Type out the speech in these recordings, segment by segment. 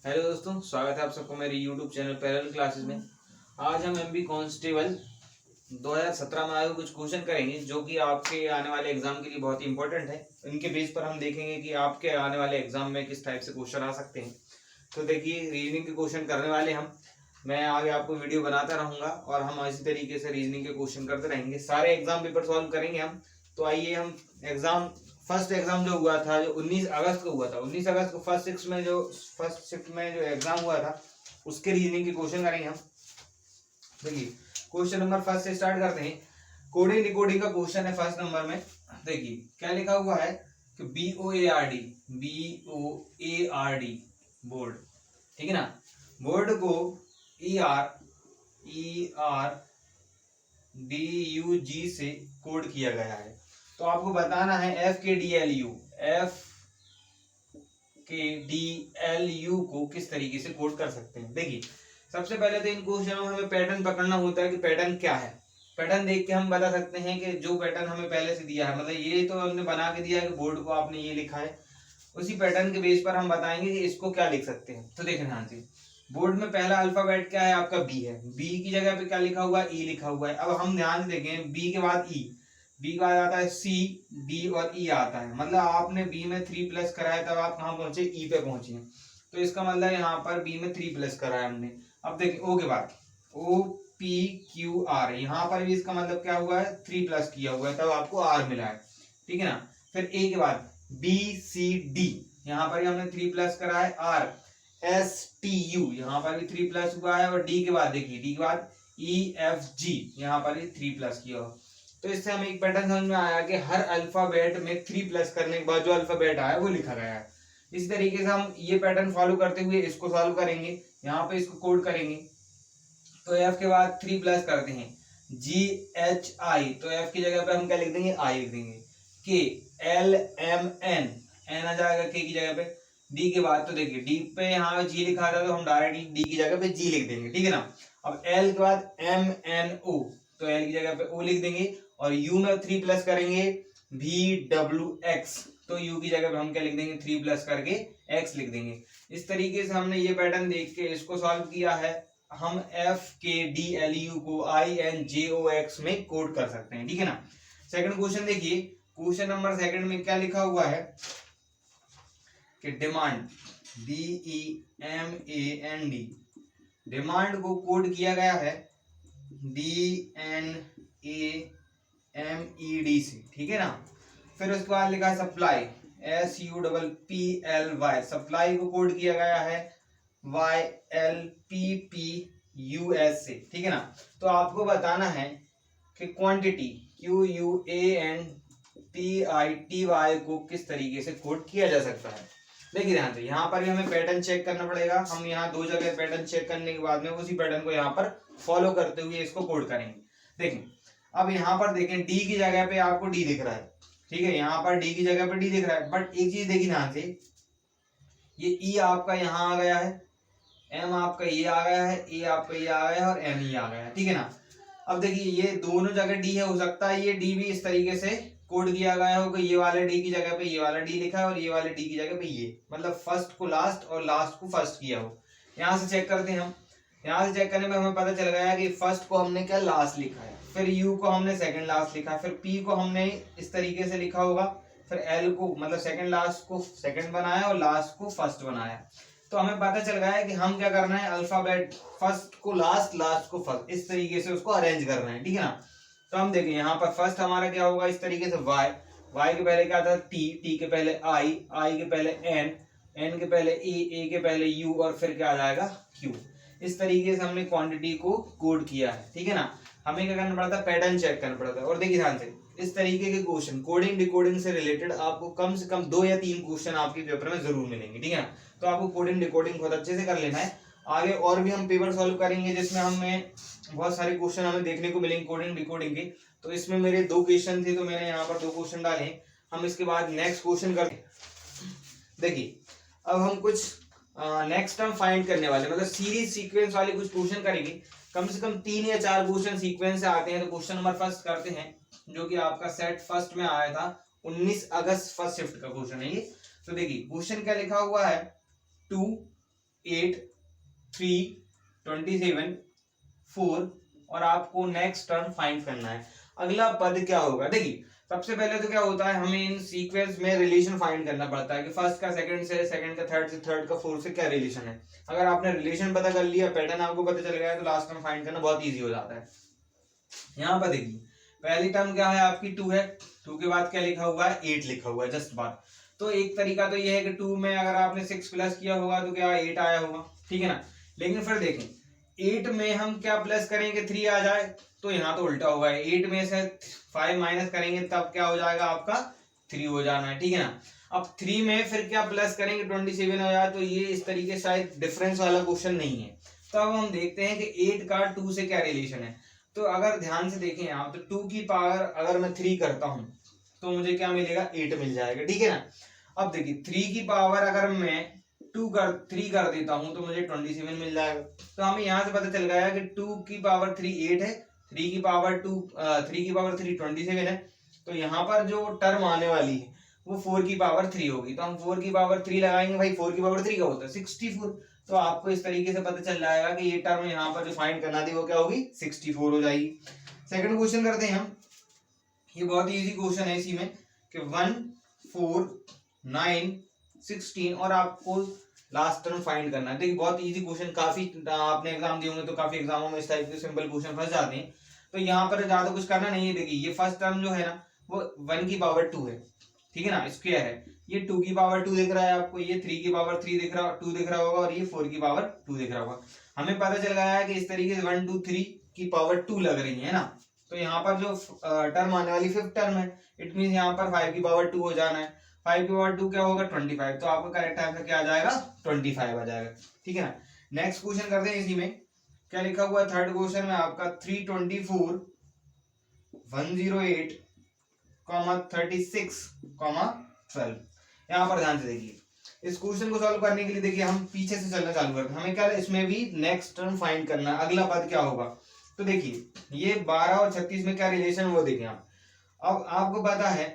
Hello दोस्तों, स्वागत है आप सबको मेरे यूट्यूब चैनल पैरेलल क्लासेस में। आज हम एमबी कांस्टेबल 2017 में आए हुए कुछ क्वेश्चन करेंगे जो कि आपके आने वाले एग्जाम के लिए बहुत ही इंपॉर्टेंट है। इनके बेस पर हम देखेंगे कि आपके आने वाले एग्जाम में किस टाइप से क्वेश्चन आ सकते हैं। तो देखिए, रीजनिंग के क्वेश्चन करने वाले हम, मैं आगे आपको वीडियो बनाता रहूंगा और हम इसी तरीके से रीजनिंग के क्वेश्चन करते रहेंगे। सारे एग्जाम पेपर सॉल्व करेंगे हम। तो आइए हम फर्स्ट एग्जाम जो हुआ था, जो 19 अगस्त को हुआ था, 19 अगस्त को फर्स्ट शिफ्ट में जो एग्जाम हुआ था उसके रीजनिंग के क्वेश्चन करेंगे हम। देखिए, क्वेश्चन नंबर फर्स्ट से स्टार्ट करते हैं। कोडिंग डिकोडिंग का क्वेश्चन है फर्स्ट नंबर में। देखिए क्या लिखा हुआ है कि BOARD बोर्ड, ठीक है ना। बोर्ड को ERDUG से कोड किया गया है। तो आपको बताना है FKDLU को किस तरीके से कोड कर सकते हैं। देखिए, सबसे पहले तो इन क्वेश्चनों में हमें पैटर्न पकड़ना होता है कि पैटर्न क्या है। पैटर्न देख के हम बता सकते हैं कि जो पैटर्न हमें पहले से दिया है, मतलब ये तो हमने बना के दिया है कि बोर्ड को आपने ये लिखा है, उसी पैटर्न के बेस पर हम बताएंगे कि इसको क्या लिख सकते हैं। तो देखें ध्यान से, बोर्ड में पहला अल्फाबेट क्या है आपका बी है। बी की जगह पे क्या लिखा हुआ है, ई लिखा हुआ है। अब हम ध्यान से देखें, बी के बाद ई, बी के बाद आता है सी, डी और ई आता है। मतलब आपने बी में 3+ कराया तब आप कहाँ पहुंचे, ई पे पहुंचे। तो इसका मतलब यहाँ पर बी में 3+ कराया हमने। अब देखिए, ओ के बाद OPQR, यहाँ पर भी इसका मतलब क्या हुआ है, 3+ किया हुआ है तब आपको आर मिला है, ठीक है ना। फिर ए के बाद BCD, यहाँ पर हमने 3+ करा है। RSTU, यहाँ पर भी 3+ हुआ है। और डी के बाद देखिए, डी के बाद EFG, यहाँ पर भी 3+ किया हुआ। तो इससे हमें एक पैटर्न समझ में आया कि हर अल्फाबेट में 3+ करने के बाद जो अल्फाबेट आया वो लिखा गया है। इस तरीके से हम ये पैटर्न फॉलो करते हुए इसको सॉल्व करेंगे। यहाँ पे इसको कोड करेंगे। तो एफ के बाद 3+ करते हैं, GHI, तो एफ की जगह पे हम क्या लिख देंगे, आई लिख देंगे। KLMN, एन आ जाएगा के की जगह पे। डी के बाद तो देखिए, डी पे यहाँ पे जी लिखा था तो हम डायरेक्ट डी की जगह पे जी लिख देंगे, ठीक है ना। अब एल के बाद MNO, तो एल की जगह पे ओ लिख देंगे। और यू में 3+ करेंगे, VWX, तो यू की जगह पे हम क्या लिख देंगे, 3+ करके एक्स लिख देंगे। इस तरीके से हमने ये पैटर्न देख के इसको सॉल्व किया है। हम FKDLU को INJOX में कोड कर सकते हैं, ठीक है ना। सेकंड क्वेश्चन देखिए, क्वेश्चन नंबर सेकंड में क्या लिखा हुआ है कि डिमांड, DEMAND, डिमांड को कोड किया गया है DNAMED से, ठीक है ना। फिर उसके बाद लिखा है सप्लाई, SUPPLY, सप्लाई को कोड किया गया है YLPPUS से, ठीक है ना। तो आपको बताना है कि क्वांटिटी, QUANTITY को किस तरीके से कोड किया जा सकता है। देखिए ध्यान से, यहाँ पर भी हमें पैटर्न चेक करना पड़ेगा। हम यहाँ दो जगह पैटर्न चेक करने के बाद में उसी पैटर्न को यहाँ पर फॉलो करते हुए इसको कोड करेंगे। देखें, अब यहाँ पर देखें, डी की जगह पे आपको डी दिख रहा है, ठीक है। यहाँ पर डी की जगह पर डी दिख रहा है, बट एक चीज देखिए ध्यान से, ये ई आपका यहाँ आ गया है, एम आपका ये आ गया है, ए आपका ये आ गया है और एन ये आ गया है, ठीक है ना। अब देखिए, ये दोनों जगह डी है, हो सकता है ये डी भी इस तरीके से कोड किया गया हो कि ये वाले डी की जगह पे ये वाला डी लिखा है और ये वाले डी की जगह पे ये, मतलब फर्स्ट को लास्ट और लास्ट को फर्स्ट किया हो। यहाँ से चेक करते हैं हम। यहाँ से चेक करने में हमें पता चल गया कि फर्स्ट को हमने क्या, लास्ट लिखा है। फिर यू को हमने सेकंड लास्ट लिखा है। फिर पी को हमने इस तरीके से लिखा होगा। फिर एल को, मतलब सेकंड लास्ट को सेकंड बनाया और लास्ट को फर्स्ट बनाया। तो हमें पता चल गया है कि हम क्या करना है, अल्फाबेट फर्स्ट को लास्ट, लास्ट को फर्स्ट, इस तरीके से उसको अरेंज करना है, ठीक है ना। तो हम देखें, यहाँ पर फर्स्ट हमारा क्या होगा, इस तरीके से वाई, वाई के पहले क्या था, टी, टी के पहले आई, आई के पहले एन, एन के पहले ए के पहले यू और फिर क्या आ जाएगा, क्यू। इस तरीके से हमने क्वांटिटी को कोड किया है, ठीक है ना। हमें क्या करना पड़ता है, पैटर्न चेक करना पड़ता है। और देखिए ध्यान से, इस तरीके के क्वेश्चन कोडिंग डिकोडिंग से रिलेटेड आपको कम से कम 2 या 3 क्वेश्चन आपके पेपर में जरूर मिलेंगे, ठीक है ना। तो आपको कोडिंग डिकोडिंग बहुत अच्छे से कर लेना है। आगे और भी हम पेपर सॉल्व करेंगे जिसमें हमें बहुत सारे क्वेश्चन हमें देखने को मिलेंगे कोडिंग डिकोडिंग के। तो इसमें मेरे 2 क्वेश्चन थे, तो मैंने यहाँ पर 2 क्वेश्चन डाले। हम इसके बाद नेक्स्ट क्वेश्चन करते। देखिए, अब हम कुछ नेक्स्ट टर्म फाइंड करने वाले, मतलब सीरीज सीक्वेंस वाले कुछ क्वेश्चन करेंगे। कम से कम 3 या 4 क्वेश्चन सीक्वेंस से आते हैं। तो क्वेश्चन नंबर फर्स्ट करते हैं, जो कि आपका सेट फर्स्ट में आया था 19 अगस्त फर्स्ट शिफ्ट का क्वेश्चन है ये। तो देखिए, क्वेश्चन क्या लिखा हुआ है, 2 8 3 27 4 और आपको नेक्स्ट टर्म फाइंड करना है। अगला पद क्या होगा, देखिए सबसे पहले तो क्या होता है, हमें इन सीक्वेंस में रिलेशन फाइंड करना पड़ता है कि फर्स्ट का सेकंड से, सेकंड का थर्ड से, थर्ड का फोर्थ से क्या रिलेशन है। अगर आपने रिलेशन पता कर लिया, पैटर्न आपको पता चल गया है, तो लास्ट टर्म फाइंड करना बहुत ईजी हो जाता है। यहाँ पर देखिए पहली टर्म क्या है आपकी 2 है, 2 के बाद क्या लिखा हुआ है 8 लिखा हुआ है जस्ट बात। तो एक तरीका तो ये है कि 2 में अगर आपने 6 प्लस किया होगा तो क्या 8 आया होगा, ठीक है ना। लेकिन फिर देखें 8 में हम क्या प्लस करेंगे 3 आ जाए, तो यहाँ तो उल्टा होगा, 8 में से 5 माइनस करेंगे तब क्या हो जाएगा आपका 3 हो जाना है, ठीक है ना। अब 3 में फिर क्या प्लस करेंगे 27 हो जाए, तो ये इस तरीके से डिफरेंस वाला क्वेश्चन नहीं है। तो अब हम देखते हैं कि 8 का 2 से क्या रिलेशन है। तो अगर ध्यान से देखें आप, तो 2 की पावर अगर मैं 3 करता हूं तो मुझे क्या मिलेगा 8 मिल जाएगा, ठीक है ना। अब देखिए 3 की पावर अगर मैं 3 कर देता हूं तो मुझे 27 मिल जाएगा। तो हमें यहां से पता चल गया कि 2 की पावर 3 8 है, 3 की पावर 3 27 है। तो यहाँ पर जो टर्म आने वाली है वो 4 की पावर 3 होगी। तो हम 4 की पावर 3 लगाएंगे, भाई 4 की पावर 3 का होता है 64। तो आपको इस तरीके से पता चल जाएगा कि ये टर्म यहाँ पर जो फाइंड करना थी वो क्या होगी 64 हो जाएगी। सेकंड क्वेश्चन करते हैं हम, ये बहुत इजी क्वेश्चन है इसी में कि 1 4 9 16 और आपको लास्ट टर्म फाइंड करना है। देखिए बहुत इजी क्वेश्चन, काफी आपने एग्जाम दिए होंगे तो काफी एग्जामों में इस टाइप के सिंपल क्वेश्चन फंस जाते हैं। तो यहाँ पर ज्यादा कुछ करना नहीं है। देखिए ये फर्स्ट टर्म जो है ना वो 1 की पावर 2 है, ठीक है ना, स्क्वायर है। ये 2 की पावर 2 दिख रहा है आपको, ये 3 की पावर 3 दिख रहा 2 दिख रहा होगा और ये 4 की पावर 2 दिख रहा होगा। हमें पता चल गया है कि इस तरीके से 1 2 3 की पावर 2 लग रही है ना। तो यहाँ पर जो टर्म आने वाली 5th टर्म है, इट मीन यहाँ पर 5 की पावर 2 हो जाना है। 5 की पावर 2 क्या होगा 25। तो आपका करेक्ट आंसर क्या आ जाएगा 25 आ जाएगा, ठीक है ना। नेक्स्ट क्वेश्चन करते हैं इसी में, क्या लिखा हुआ है थर्ड क्वेश्चन में आपका 324 108 36 12। यहाँ पर ध्यान से देखिए, इस क्वेश्चन को सॉल्व करने के लिए देखिए हम पीछे से चलना चालू करते हैं। हमें क्या इसमें भी नेक्स्ट टर्म फाइंड करना है, अगला पद क्या होगा। तो देखिए ये 12 और 36 में क्या रिलेशन वो देखें आप। अब आपको पता है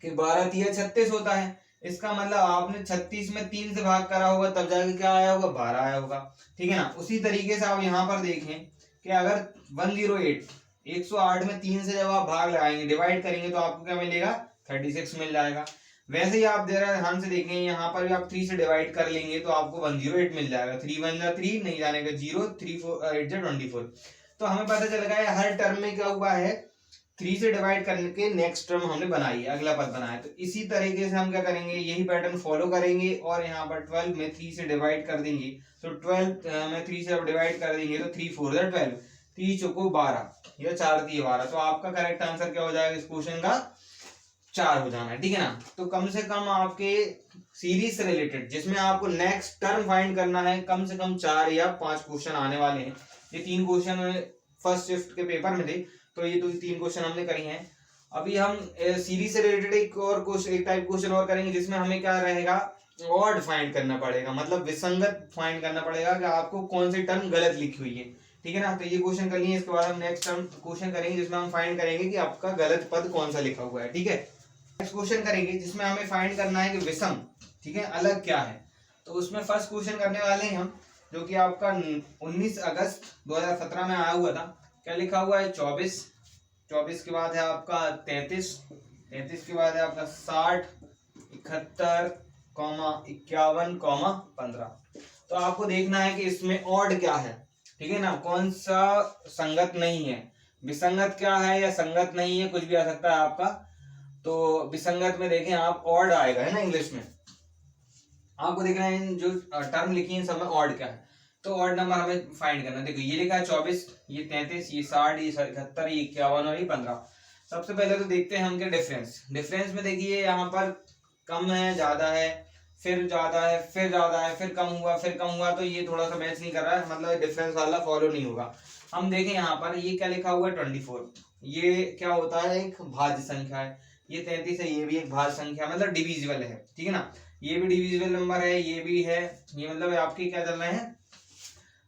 कि 12 3 36 होता है, इसका मतलब आपने 36 में 3 से भाग करा होगा तब जाके क्या आया होगा 12 आया होगा, ठीक है ना। उसी तरीके से आप यहाँ पर देखें कि अगर 108 108 में 3 से जब आप भाग लगाएंगे डिवाइड करेंगे तो आपको क्या मिलेगा 36 मिल जाएगा। वैसे ही आप ध्यान से देखें यहाँ पर भी आप 3 से डिवाइड कर लेंगे तो आपको 108 मिल जाएगा। 3 1 जा 3 नहीं जाने का 0, 3 4 8 जा 24। तो हमें पता चल गया हर टर्म में क्या हुआ है 3 से डिवाइड करके नेक्स्ट टर्म हमने बनाई है, अगला पद बनाया। तो इसी तरीके से हम क्या करेंगे, यही पैटर्न फॉलो करेंगे और यहाँ पर 12 में 3 से डिवाइड कर देंगे। तो 12 में 3 से डिवाइड कर देंगे तो 3 4 जा 12, 3 चौको 12 या 4 3 12। तो आपका करेक्ट आंसर क्या हो जाएगा इस क्वेश्चन का 4 हो जाना है, ठीक है ना। तो कम से कम आपके सीरीज से रिलेटेड जिसमें आपको नेक्स्ट टर्म फाइंड करना है कम से कम 4 या 5 क्वेश्चन आने वाले हैं। ये 3 क्वेश्चन फर्स्ट शिफ्ट के पेपर में थे, तो ये 3 क्वेश्चन हमने करी हैं। अभी हम सीरीज से रिलेटेड एक टाइप क्वेश्चन और करेंगे जिसमें हमें क्या रहेगा ऑड फाइंड करना पड़ेगा, मतलब विसंगत फाइंड करना पड़ेगा कि आपको कौन सी टर्म गलत लिखी हुई है, ठीक है ना। तो ये क्वेश्चन कर लिए, इसके बाद हम नेक्स्ट टर्म क्वेश्चन करेंगे जिसमें हम फाइंड करेंगे कि आपका गलत पद कौन सा लिखा हुआ है, ठीक है। नेक्स्ट क्वेश्चन करेंगे जिसमें हमें फाइंड करना है कि विषम, ठीक है, अलग क्या है। तो उसमें फर्स्ट क्वेश्चन करने वाले हैं हम, जो कि आपका 19 अगस्त 2017 में आया हुआ था। क्या लिखा हुआ है 24, 24 के बाद है आपका 33, 33 के बाद है आपका 60, 71, 51, 15। तो आपको देखना है कि इसमें ऑड क्या है, ठीक है ना, कौन सा संगत नहीं है। विसंगत क्या है या संगत नहीं है, कुछ भी आ सकता है आपका। तो विसंगत में देखें आप ऑड आएगा, है ना, इंग्लिश में आपको देखना है जो टर्म लिखी है सब में ऑड क्या है। तो ऑड नंबर हमें फाइंड करना है। देखो ये लिखा है 24, ये 33, ये 60, ये 71, ये 51 और ये 15। सबसे पहले तो देखते हैं हम क्या डिफरेंस में देखिए यहाँ पर कम है, ज्यादा है, फिर ज्यादा है, फिर ज्यादा है, फिर कम हुआ, फिर कम हुआ। तो ये थोड़ा सा मैच नहीं कर रहा है, मतलब डिफरेंस वाला फॉलो नहीं होगा। हम देखें यहाँ पर ये क्या लिखा हुआ है 24, ये क्या होता है एक भाज्य संख्या है। ये 33 है, ये भी एक भाज्य संख्या मतलब डिविजिबल है, ठीक है ना। ये भी डिविजिबल नंबर है, ये भी है, ये मतलब आपके क्या चल रहे हैं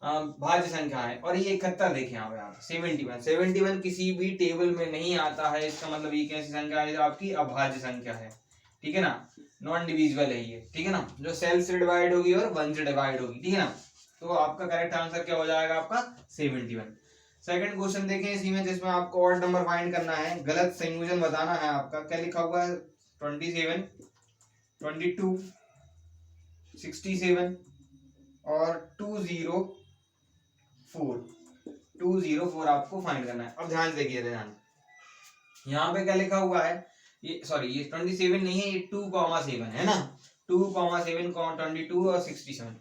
भाज्य संख्या है। और ये 71 देखें आप 71 किसी भी टेबल में नहीं आता है, इसका मतलब ये कैसी संख्या है आपकी अभाज्य संख्या है, ठीक है ना। नॉन डिविजिबल है ये, ठीक है ना, जो सेल्फ से डिवाइड होगी और 1 से डिवाइड होगी, ठीक है ना। तो आपका करेक्ट आंसर क्या हो जाएगा आपका 71। सेकंड क्वेश्चन देखें इसी में, जिसमें आपको ऑड नंबर फाइंड करना है, गलत संयोजन बताना है आपका। क्या लिखा हुआ है 27, 22, 67 और 204 आपको फाइंड करना है। अब ध्यान से देखिए, ध्यान यहाँ पे क्या लिखा हुआ है, ये सॉरी ये 27 नहीं है, ये 2,7 है ना, 2,7, 22 और 67।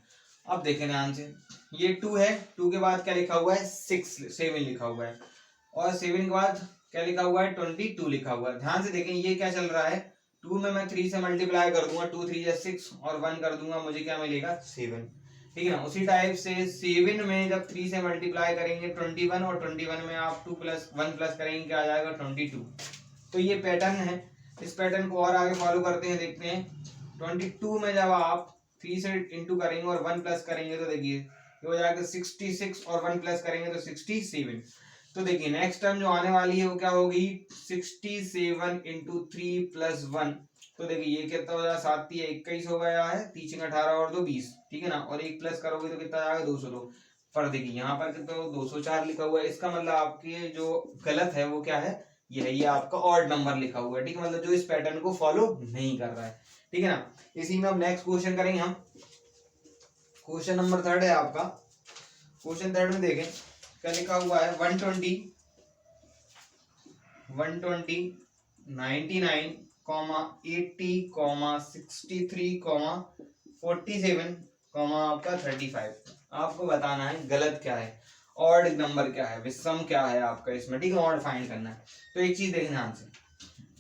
अब देखें ध्यान से, ये 2 है, 2 के बाद क्या लिखा हुआ है 7 लिखा हुआ है, और 7 के बाद क्या लिखा हुआ है 22 लिखा हुआ है। ध्यान से देखें ये क्या चल रहा है, 2 में मैं 3 से मल्टीप्लाई कर दूंगा, 2 3 या 6 और 1 कर दूंगा, मुझे क्या मिलेगा 7, ठीक है ना। उसी टाइप से 7 में जब 3 से मल्टीप्लाई करेंगे 21, और 21 में आप 2 प्लस 1 प्लस करेंगे क्या आ जाएगा 22। तो ये पैटर्न है, इस पैटर्न को और आगे फॉलो करते हैं, देखते हैं 22 में जब आप 3 से इंटू करेंगे और 1 प्लस करेंगे तो देखिए ये हो जाएगा 66, और 1 प्लस करेंगे तो 67। तो देखिए नेक्स्ट टर्म जो आने वाली है वो क्या होगी 67 इंटू 3 प्लस 1। तो देखिए ये कितना हो जाएगा 7 21 हो गया है, 3 18 और 2 20, ठीक है ना, और 1 प्लस करोगे तो कितना आएगा 202। पर देखिए यहाँ पर कितना 204 लिखा हुआ है, इसका मतलब आपके जो गलत है वो क्या है, ये है, ये आपका ऑड नंबर लिखा हुआ है, ठीक है, मतलब जो इस पैटर्न को फॉलो नहीं कर रहा है, ठीक है ना। इसी में अब नेक्स्ट क्वेश्चन करेंगे हम, क्वेश्चन नंबर 3 है आपका। क्वेश्चन 3 में देखें क्या लिखा हुआ है 120, 99, 80, 63, 47, आपका 35। आपको बताना है गलत क्या है, ऑड नंबर क्या है, विषम क्या है आपका इसमें, ठीक है, ऑड फाइंड करना है। तो एक चीज देखना ध्यान से,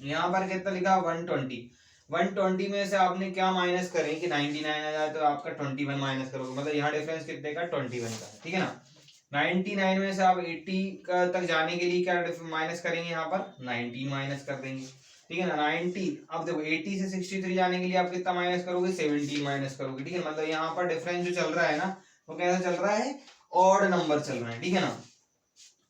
यहाँ पर कितना लिखा 120, 120 में से आपने क्या माइनस करें कि 99 आ जाए, तो आपका 21 माइनस करोगे, मतलब यहाँ डिफरेंस कितने का 21 का, ठीक है ना। 99 में से आप 80 का तक जाने के लिए क्या माइनस करेंगे, यहाँ पर 19 माइनस कर देंगे, ठीक है ना। 90, अब देखो 80 से 63 जाने के लिए आप कितना माइनस करोगे 17 माइनस करोगे, ठीक है, मतलब यहाँ पर डिफरेंस जो चल रहा है ना वो कैसा चल रहा है, ऑड नंबर चल रहा है, ठीक है ना।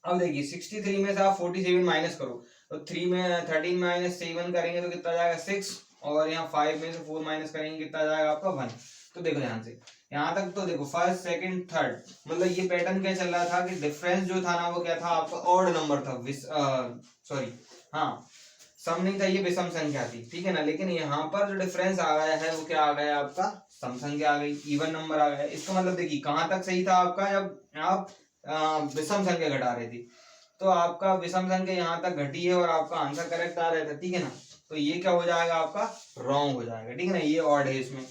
अब देखिए 63 में से आप 47 माइनस करो, तो 13 माइनस 7 करेंगे तो कितना जाएगा 6, और यहाँ 5 में से 4 माइनस करेंगे कितना जाएगा आपका 1। तो देखो ध्यान से यहाँ तक, तो देखो फर्स्ट सेकंड थर्ड, मतलब ये पैटर्न क्या चल रहा था कि डिफरेंस जो था ना वो क्या था आपका ऑड नंबर था, सॉरी हाँ सम नहीं था, ये विषम संख्या थी, ठीक है ना। लेकिन यहाँ पर जो डिफरेंस आ गया है वो क्या आ गया आपका सम संख्या आ गई, इवन नंबर आ गया। इसका मतलब देखिए कहाँ तक सही था आपका, जब आप विषम संख्या घटा रहे थे, तो आपका विषम संख्या यहाँ तक घटी है और आपका आंसर करेक्ट आ रहा था, ठीक है ना। तो ये क्या हो जाएगा आपका रॉन्ग हो जाएगा, ठीक है ना, ये ऑड है इसमें।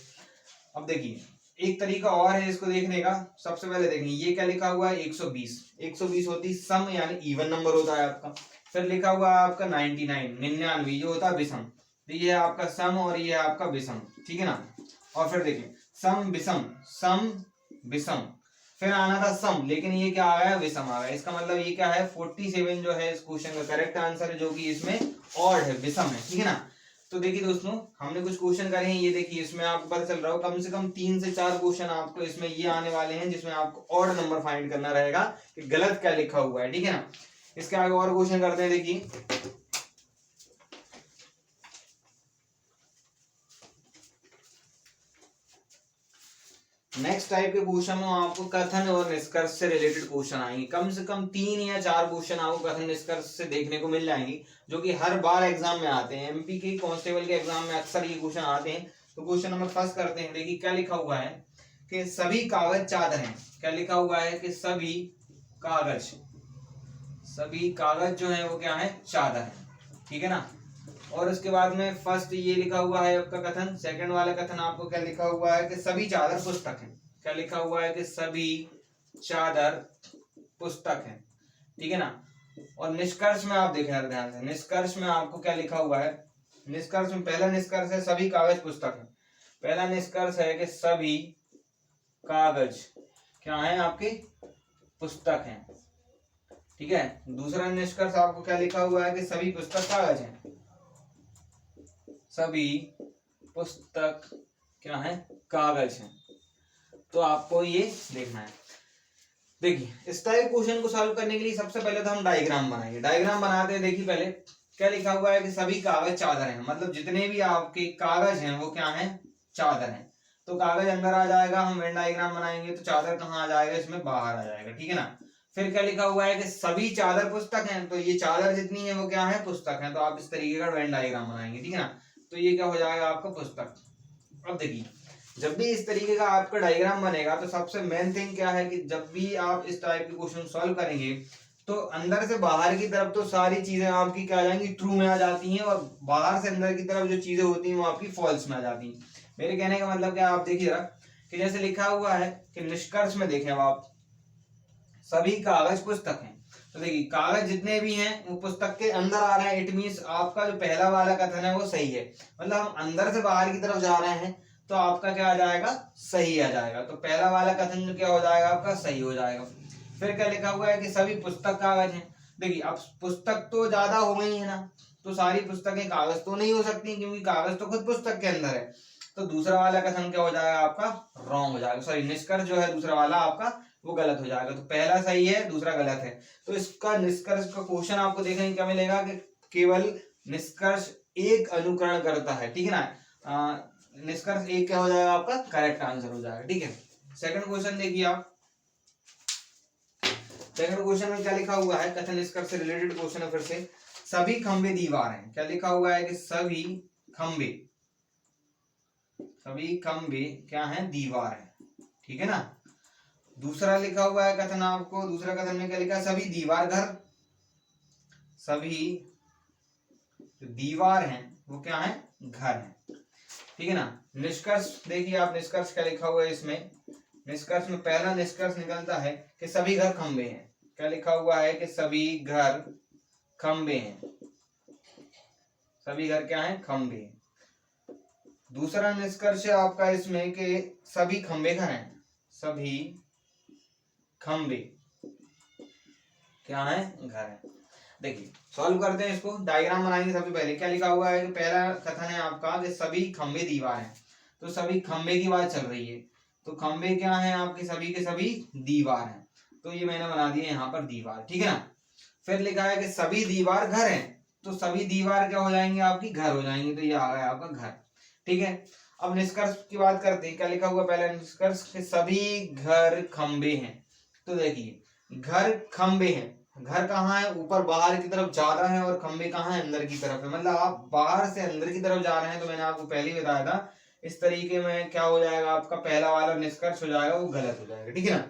अब देखिए एक तरीका और है इसको देखने का, सबसे पहले देखिए ये क्या लिखा हुआ है 120, 120 होती सम यानी इवन नंबर होता है आपका। फिर लिखा हुआ है आपका 99 जो होता है विषम, तो ये है आपका सम और ये है आपका विषम, ठीक है ना। और फिर देखिए सम विषम, फिर आना था सम, लेकिन ये क्या आ गया विषम आ गया। इसका मतलब ये क्या है 47 जो है इस क्वेश्चन का करेक्ट आंसर है, जो कि इसमें ऑड है, विषम है, ठीक है ना। तो देखिए दोस्तों हमने कुछ क्वेश्चन करे हैं, ये देखिए इसमें आपको पता चल रहा हो कम से कम 3 से 4 क्वेश्चन आपको इसमें ये आने वाले हैं जिसमें आपको ऑड नंबर फाइंड करना रहेगा कि गलत क्या लिखा हुआ है, ठीक है ना। इसके आगे और क्वेश्चन करते हैं, देखिए नेक्स्ट टाइप के क्वेश्चन में आपको कथन और निष्कर्ष से रिलेटेड क्वेश्चन आएंगे। कम से कम 3 या 4 क्वेश्चन आपको कथन निष्कर्ष से देखने को मिल जाएंगे, जो कि हर बार एग्जाम में आते हैं। एमपी के कांस्टेबल के एग्जाम में अक्सर ये क्वेश्चन आते हैं। तो क्वेश्चन नंबर फर्स्ट करते हैं, देखिए क्या लिखा हुआ है कि सभी कागज चादर हैं। क्या लिखा हुआ है कि सभी कागज जो है वो क्या है चादर है, ठीक है ना। और उसके बाद में फर्स्ट ये लिखा हुआ है आपका कथन, सेकंड वाला कथन आपको क्या लिखा हुआ है कि सभी चादर पुस्तक हैं। क्या लिखा हुआ है कि सभी चादर पुस्तक हैं, ठीक है ना। और निष्कर्ष में आप देखें ध्यान से, निष्कर्ष में आपको क्या लिखा हुआ है, निष्कर्ष में पहला निष्कर्ष है सभी कागज पुस्तक है। पहला निष्कर्ष है कि सभी कागज क्या है आपके पुस्तक हैं, ठीक है। दूसरा निष्कर्ष आपको क्या लिखा हुआ है कि सभी पुस्तक कागज हैं, सभी पुस्तक क्या है कागज हैं। तो आपको ये देखना है। देखिए इस टाइप क्वेश्चन को सॉल्व करने के लिए सबसे पहले तो हम डायग्राम बनाएंगे। डायग्राम बनाते हैं, देखिए पहले क्या लिखा हुआ है कि सभी कागज चादर हैं, मतलब जितने भी आपके कागज हैं वो क्या हैं, चादर हैं। तो कागज अंदर आ जाएगा, हम वेन डायग्राम बनाएंगे तो चादर कहाँ आ जाएगा, इसमें बाहर आ जाएगा, ठीक है ना। फिर क्या लिखा हुआ है कि सभी चादर पुस्तक हैं, तो ये चादर जितनी है वो क्या है, पुस्तक है। तो आप इस तरीके का वेन डायग्राम बनाएंगे, ठीक है ना। तो ये क्या हो जाएगा आपका पुस्तक। अब देखिए जब भी इस तरीके का आपका डायग्राम बनेगा तो सबसे मेन थिंग क्या है कि जब भी आप इस टाइप के क्वेश्चन सॉल्व करेंगे तो अंदर से बाहर की तरफ तो सारी चीजें आपकी क्या आ जाएंगी, ट्रू में आ जाती हैं, और बाहर से अंदर की तरफ जो चीजें होती हैं वो आपकी फॉल्स में आ जाती हैं। मेरे कहने का मतलब क्या, आप देखिए कि जैसे लिखा हुआ है कि निष्कर्ष में देखें आप, सभी कागज पुस्तक हैं। तो देखिए कागज जितने भी हैं वो पुस्तक के अंदर आ रहे हैं, इट मीन्स आपका जो पहला वाला कथन है वो सही है, मतलब हम अंदर से बाहर की तरफ जा रहे हैं तो आपका क्या आ जाएगा, सही आ जाएगा। तो पहला वाला कथन जो क्या हो जाएगा आपका, सही हो जाएगा। फिर क्या लिखा हुआ है कि सभी पुस्तक कागज हैं। देखिए अब पुस्तक तो ज्यादा हो गई है ना, तो सारी पुस्तकें कागज तो नहीं हो सकती क्योंकि कागज तो खुद पुस्तक के अंदर है। तो दूसरा वाला कथन क्या हो जाएगा आपका, रॉन्ग हो जाएगा, सॉरी निष्कर्ष जो है दूसरा वाला आपका वो गलत हो जाएगा। तो पहला सही है दूसरा गलत है। तो इसका निष्कर्ष का क्वेश्चन आपको देखने को क्या मिलेगा कि केवल निष्कर्ष एक अनुकरण करता है, ठीक है ना। निष्कर्ष एक क्या हो जाएगा आपका, करेक्ट आंसर हो जाएगा, ठीक है। सेकंड क्वेश्चन देखिए आप, सेकंड क्वेश्चन में क्या लिखा हुआ है, कथन निष्कर्ष से रिलेटेड क्वेश्चन है। फिर से सभी खंबे दीवार हैं। क्या लिखा हुआ है कि सभी खंबे, सभी खंबे क्या हैं, दीवार हैं, ठीक है ना। दूसरा लिखा हुआ है कथन आपको, दूसरा कथन में क्या लिखा है, सभी दीवार घर, सभी जो दीवार हैं वो क्या है, घर हैं, ठीक है ना। निष्कर्ष देखिए आप, निष्कर्ष क्या लिखा हुआ है इसमें, निष्कर्ष में पहला निष्कर्ष निकलता है कि सभी घर खंबे हैं। क्या लिखा हुआ है कि सभी घर खंबे हैं, सभी घर क्या है, खंबे हैं। दूसरा निष्कर्ष है आपका इसमें कि सभी खंबे घर हैं, सभी खंबे क्या है, घर है। देखिए सॉल्व करते हैं इसको, डायग्राम बनाएंगे। सबसे पहले क्या लिखा हुआ है कि पहला कथन है आपका कि सभी खंबे दीवार हैं, तो सभी खंबे की बात चल रही है, तो खंबे क्या हैं आपके, सभी के सभी दीवार हैं, तो ये मैंने बना दिया यहाँ पर दीवार, ठीक है ना। फिर लिखा है कि सभी दीवार घर हैं, तो सभी दीवार क्या हो जाएंगे आपकी, घर हो जाएंगे, तो ये आ गया आपका घर, ठीक है। अब निष्कर्ष की बात करते हैं। क्या लिखा हुआ पहला निष्कर्ष कि सभी घर खंबे हैं। तो देखिए घर खंबे हैं, घर कहाँ है, ऊपर बाहर की तरफ ज्यादा है, और खंबे कहाँ है, अंदर की तरफ है, मतलब आप बाहर से अंदर की तरफ जा रहे हैं। तो मैंने आपको पहले ही बताया था, इस तरीके में क्या हो जाएगा आपका, पहला वाला निष्कर्ष हो जाएगा वो गलत हो जाएगा, ठीक है ना।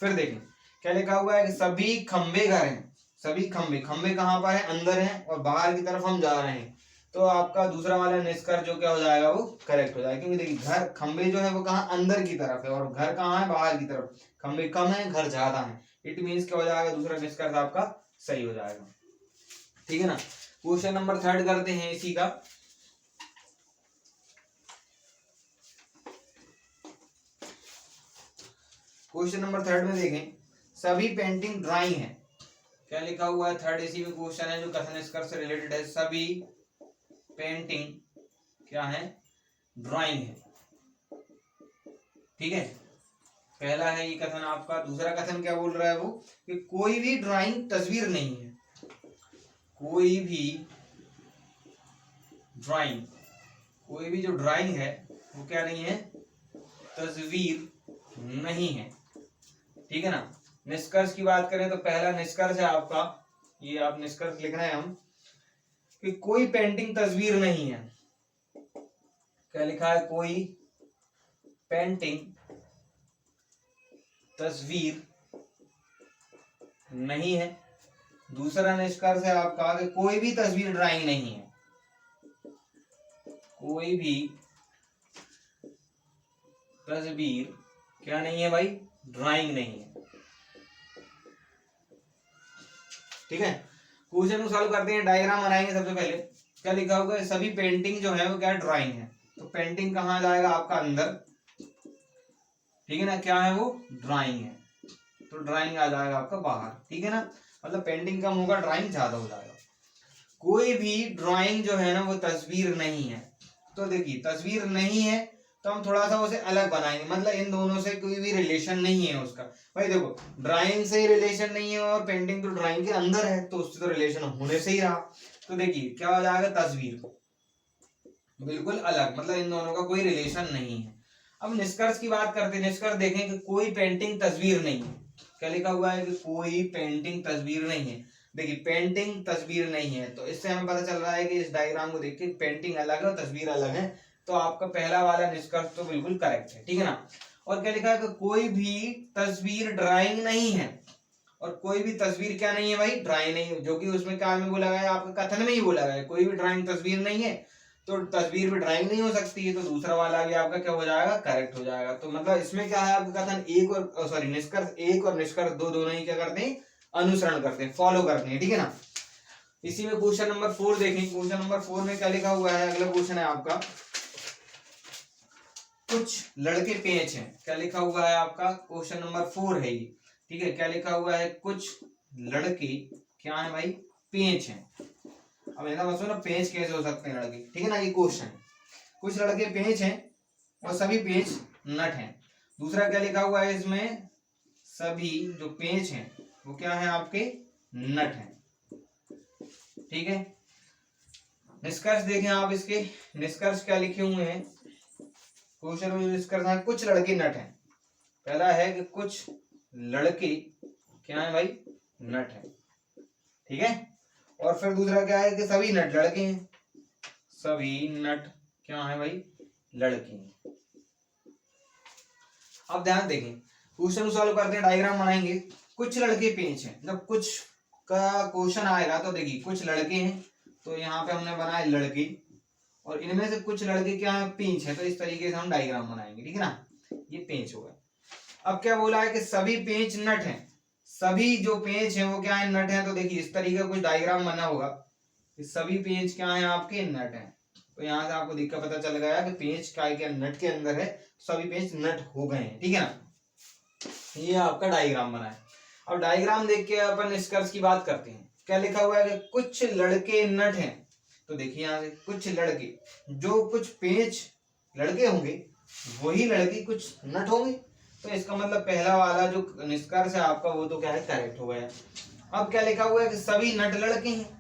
फिर देखें क्या लिखा हुआ है कि सभी खंबे घर हैं, सभी खंबे, खंबे कहाँ पर है, अंदर है, और बाहर की तरफ हम जा रहे हैं, तो आपका दूसरा वाला निष्कर्ष जो क्या हो जाएगा वो करेक्ट हो जाएगा। क्योंकि देखिए घर खंबे जो है वो कहाँ, अंदर की तरफ है, और घर कहाँ है, बाहर की तरफ। खंबे कम है, घर ज्यादा है, इट मीन्स क्या हो जाएगा, दूसरा निष्कर्ष आपका सही हो जाएगा, ठीक है ना। क्वेश्चन नंबर थर्ड करते हैं इसी का। क्वेश्चन नंबर थर्ड में देखें, सभी पेंटिंग ड्राइंग है। क्या लिखा हुआ है, थर्ड इसी में क्वेश्चन है जो कथन निष्कर्ष से रिलेटेड है। सभी पेंटिंग क्या है, ड्राइंग है, ठीक है। पहला है ये कथन आपका। दूसरा कथन क्या बोल रहा है वो, कि कोई भी ड्राइंग तस्वीर नहीं है, कोई भी ड्राइंग, कोई भी जो ड्राइंग है वो क्या नहीं है, तस्वीर नहीं है, ठीक है ना। निष्कर्ष की बात करें तो पहला निष्कर्ष है आपका, ये आप निष्कर्ष लिख रहे हैं हम, कि कोई पेंटिंग तस्वीर नहीं है। क्या लिखा है, कोई पेंटिंग तस्वीर नहीं है। दूसरा निष्कर्ष है आपका कि कोई भी तस्वीर ड्राइंग नहीं है, कोई भी तस्वीर क्या नहीं है भाई, ड्राइंग नहीं है, ठीक है। क्वेश्चन को सॉल्व करते हैं, डायग्राम बनाएंगे। सबसे पहले क्या लिखा होगा, सभी पेंटिंग जो है वो क्या ड्राइंग है, तो पेंटिंग कहाँ जाएगा आपका, अंदर, ठीक है ना। क्या है वो, ड्राइंग है, तो ड्राइंग आ जाएगा आपका बाहर, ठीक है ना। मतलब पेंटिंग कम होगा, ड्राइंग ज्यादा हो जाएगा। कोई भी ड्राइंग जो है ना वो तस्वीर नहीं है। तो देखिए तस्वीर नहीं है तो हम थोड़ा सा उसे अलग बनाएंगे, मतलब इन दोनों से कोई भी रिलेशन नहीं है उसका। भाई देखो ड्राइंग से रिलेशन नहीं है, और पेंटिंग तो ड्राइंग के अंदर है तो उससे तो रिलेशन होने से ही रहा। तो देखिए क्या हो जाएगा, तस्वीर बिल्कुल अलग, मतलब इन दोनों का कोई रिलेशन नहीं है। अब निष्कर्ष की बात करते हैं। निष्कर्ष देखें कि कोई पेंटिंग तस्वीर नहीं है। क्या लिखा हुआ है कि कोई पेंटिंग तस्वीर नहीं है। देखिए पेंटिंग तस्वीर नहीं है, तो इससे हमें पता चल रहा है कि इस डायग्राम को देख के पेंटिंग अलग है और तस्वीर अलग है। तो आपका पहला वाला निष्कर्ष तो बिल्कुल करेक्ट है, ठीक है ना। और क्या लिखा है कि कोई भी तस्वीर ड्राइंग नहीं है, और कोई भी तस्वीर क्या नहीं है भाई, ड्राइंग नहीं है, जो कि उसमें क्या में बोला गया है, आपका कथन में ही बोला गया है कोई भी ड्राइंग तस्वीर नहीं है, तो तस्वीर भी ड्राइंग नहीं हो सकती है। तो दूसरा वाला भी आपका क्या हो जाएगा, करेक्ट हो जाएगा। तो मतलब इसमें क्या है, आपका कथन एक और सॉरी निष्कर्ष एक और निष्कर्ष दो दोनों ही क्या करते हैं, अनुसरण करते हैं, फॉलो करते हैं, ठीक है ना। इसी में क्वेश्चन नंबर 4 देखें। क्वेश्चन नंबर 4 में क्या लिखा हुआ है, अगला क्वेश्चन है आपका, कुछ लड़के पेंच हैं। क्या लिखा हुआ है आपका, क्वेश्चन नंबर 4 है ये, ठीक है। क्या लिखा हुआ है, कुछ लड़के क्या है भाई, पेंच हैं। अब ऐसा मत सोचो पेंच कैसे हो सकते हैं लड़के, ठीक है ना, ये क्वेश्चन है। कुछ लड़के पेंच हैं और सभी पेंच नट हैं। दूसरा क्या लिखा हुआ है इसमें, सभी जो पेंच हैं वो क्या है आपके, नट हैं, ठीक है। निष्कर्ष देखें आप इसके, निष्कर्ष क्या लिखे हुए हैं क्वेश्चन में, निष्कर्ष है कुछ लड़के नट हैं। पहला है कि कुछ लड़के क्या है भाई, नट है, ठीक है। और फिर दूसरा क्या है कि सभी नट लड़के हैं, सभी नट क्या है भाई, लड़के हैं। अब ध्यान देखें, क्वेश्चन सॉल्व करते हैं, डायग्राम बनाएंगे। कुछ लड़के पेंच हैं, जब कुछ का क्वेश्चन आएगा तो देखिए कुछ लड़के हैं, तो यहाँ पे हमने बनाए लड़के, और इनमें से कुछ लड़के क्या है, पेंच है, तो इस तरीके से हम डायग्राम बनाएंगे, ठीक है ना। ये पेंच होगा। अब क्या बोला है कि सभी पेंच नट हैं, सभी जो पेंच हैं वो क्या है, नट हैं। तो देखिए इस तरीके का कुछ डायग्राम बना होगा कि सभी पेंच क्या है आपके, नट हैं। तो यहाँ से आपको दिक्कत पता चल गया कि पेंच का क्या नट के अंदर है, सभी पेंच नट हो गए हैं, ठीक है ना। ये आपका डायग्राम बना है। अब डायग्राम देख के अपन निष्कर्ष की बात करते हैं। क्या लिखा हुआ है कि कुछ लड़के नट हैं। तो देखिए यहाँ से कुछ लड़के, जो कुछ पेंच लड़के होंगे वही लड़के कुछ नट होंगे। तो इसका मतलब पहला वाला जो निष्कर्ष है आपका वो तो क्या है, करेक्ट हो गया। अब क्या लिखा हुआ है कि सभी नट लड़के हैं,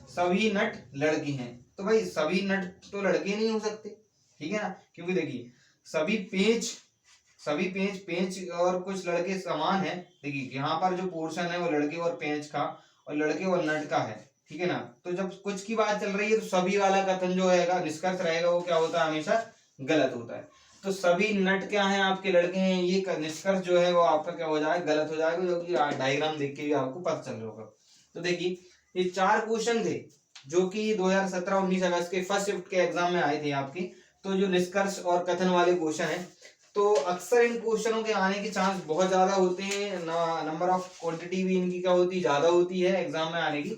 सभी नट लड़की हैं। तो भाई सभी नट तो लड़के नहीं हो सकते, ठीक है ना, क्योंकि देखिए सभी पेंच पेंच और कुछ लड़के समान है। देखिए यहाँ पर जो पोर्शन है वो लड़के और पेंच का और लड़के और नट का है, ठीक है ना। तो जब कुछ की बात चल रही है तो सभी वाला कथन जो है निष्कर्ष रहेगा वो क्या होता है, हमेशा गलत होता है। तो सभी नट क्या है आपके, लड़के हैं, ये निष्कर्ष जो है वो आपका क्या हो जाएगा, गलत हो जाएगा, जो कि डायग्राम देख के भी आपको पता चल रहा होगा। तो देखिए ये 4 क्वेश्चन थे जो कि 2017-19 अगस्त के फर्स्ट शिफ्ट के एग्जाम में आए थे आपकी। तो जो निष्कर्ष और कथन वाले क्वेश्चन है, तो अक्सर इन क्वेश्चनों के आने के चांस बहुत ज्यादा होते हैं, नंबर ऑफ क्वांटिटी भी इनकी क्या होती है, ज्यादा होती है एग्जाम में आने की।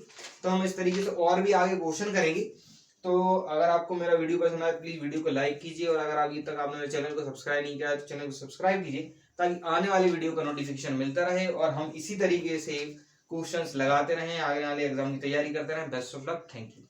तो हम इस तरीके से और भी आगे क्वेश्चन करेंगे। तो अगर आपको मेरा वीडियो पसंद आए प्लीज वीडियो को लाइक कीजिए, और अगर अभी तक आपने मेरे चैनल को सब्सक्राइब नहीं किया तो चैनल को सब्सक्राइब कीजिए, ताकि आने वाली वीडियो का नोटिफिकेशन मिलता रहे और हम इसी तरीके से क्वेश्चंस लगाते रहें, आगे वाले एग्जाम की तैयारी करते रहें। Best of luck, thank you.